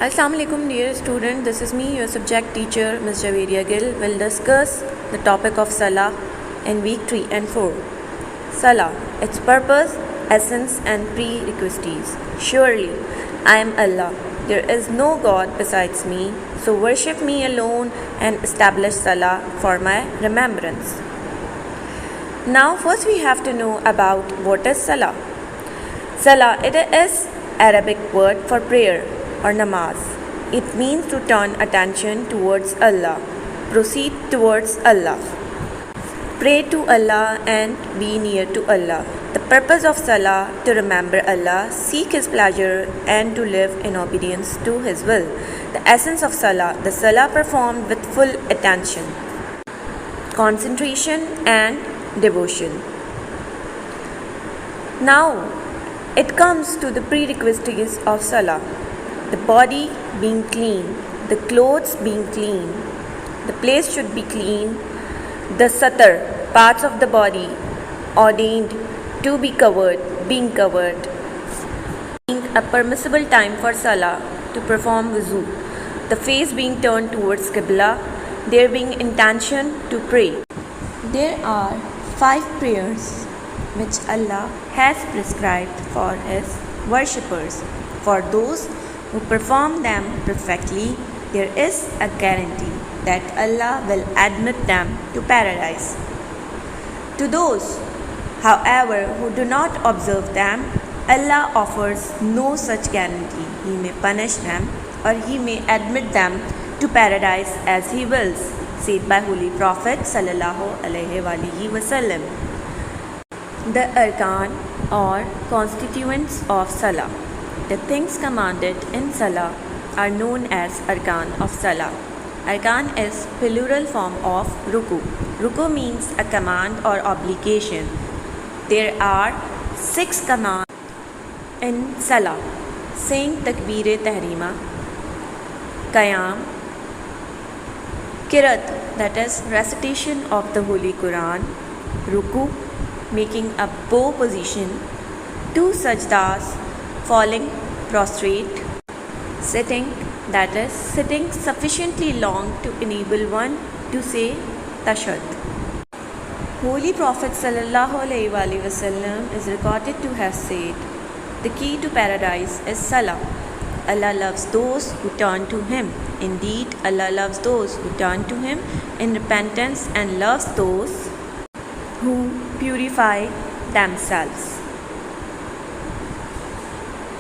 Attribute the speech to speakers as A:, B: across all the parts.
A: Assalamu alaikum dear student, this is me your subject teacher Ms. Javeria Gill will discuss the topic of Salah in week 3 and 4. Salah, its purpose, essence and prerequisites. Surely I am Allah, there is no God besides me, so worship me alone and establish Salah for my remembrance. Now first we have to know about what is Salah. Salah, it is Arabic word for prayer or namaz. It means to turn attention towards Allah, proceed towards Allah, pray to Allah and be near to Allah. The purpose of Salah to remember Allah, seek His pleasure and to live in obedience to His will. The essence of Salah, the Salah performed with full attention, concentration and devotion. Now it comes to the prerequisites of Salah. The body being clean, the clothes being clean, the place should be clean, the satar, parts of the body ordained to be covered, being covered, being a permissible time for Salah to perform wuzu, the face being turned towards Qibla, there being intention to pray. There are 5 prayers which Allah has prescribed for His worshippers. For those who perform them perfectly, there is a guarantee that Allah will admit them to paradise. To those, however, who do not observe them, Allah offers no such guarantee. He may punish them or He may admit them to paradise as He wills, said by Holy Prophet Sallallahu Alaihi Wasallam. The Arkan or Constituents of Salah. The things commanded in Salah are known as Arkan of Salah. Arkan is plural form of Ruku. Ruku means a command or obligation. There are 6 commands in Salah: saying Takbir-e-Tahrima, Qiyam, Qirat, that is recitation of the Holy Quran, Ruku, making a bow position, 2 sajdas, falling prostrate, sitting, that is sitting sufficiently long to enable one to say tashahhud. Holy Prophet Sallallahu Alaihi Wasallam is recorded to have said, the key to paradise is Salah. Allah loves those who turn to Him. Indeed, Allah loves those who turn to Him in repentance and loves those who purify themselves.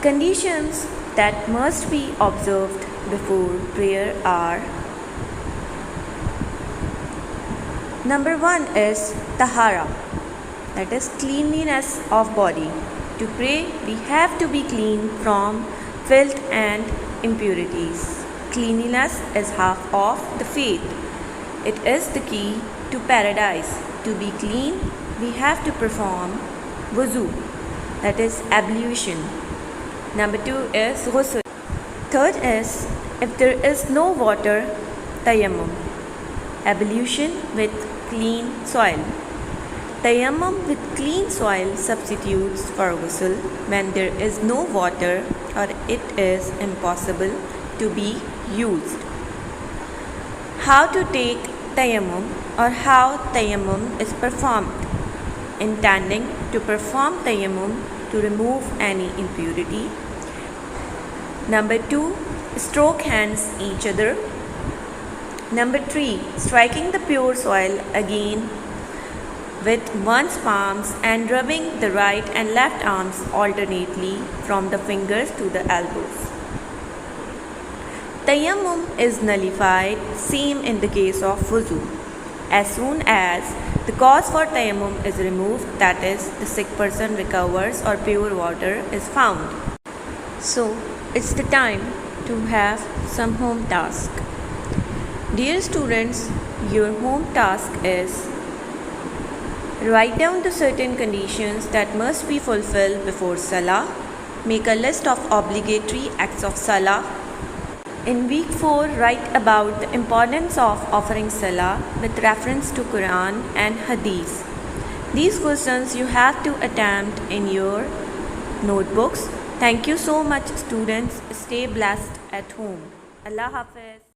A: Conditions that must be observed before prayer are: number 1 is tahara, that is cleanliness of body. To pray, we have to be clean from filth and impurities. Cleanliness is half of the faith. It is the key to paradise. To be clean, we have to perform wuzu, that is ablution. Number 2 is ghusl. Third is, if there is no water, tayammum, ablution with clean soil. Tayammum with clean soil substitutes for ghusl when there is no water or it is impossible to be used. How to take tayammum or how tayammum is performed. Intending to perform tayammum to remove any impurity. Number 2, stroke hands each other. Number 3, striking the pure soil again with one's palms and rubbing the right and left arms alternately from the fingers to the elbows. Tayammum is nullified, same in the case of wuzu. As soon as the cause for tayammum is removed, that is, the sick person recovers or pure water is found. So, it's the time to have some home task. Dear students, your home task is: write down the certain conditions that must be fulfilled before Salah. Make a list of obligatory acts of Salah. In week 4, write about the importance of offering Salah with reference to Quran and Hadith. These questions you have to attempt in your notebooks Thank you so much, students. Stay blessed at home. Allah Hafiz.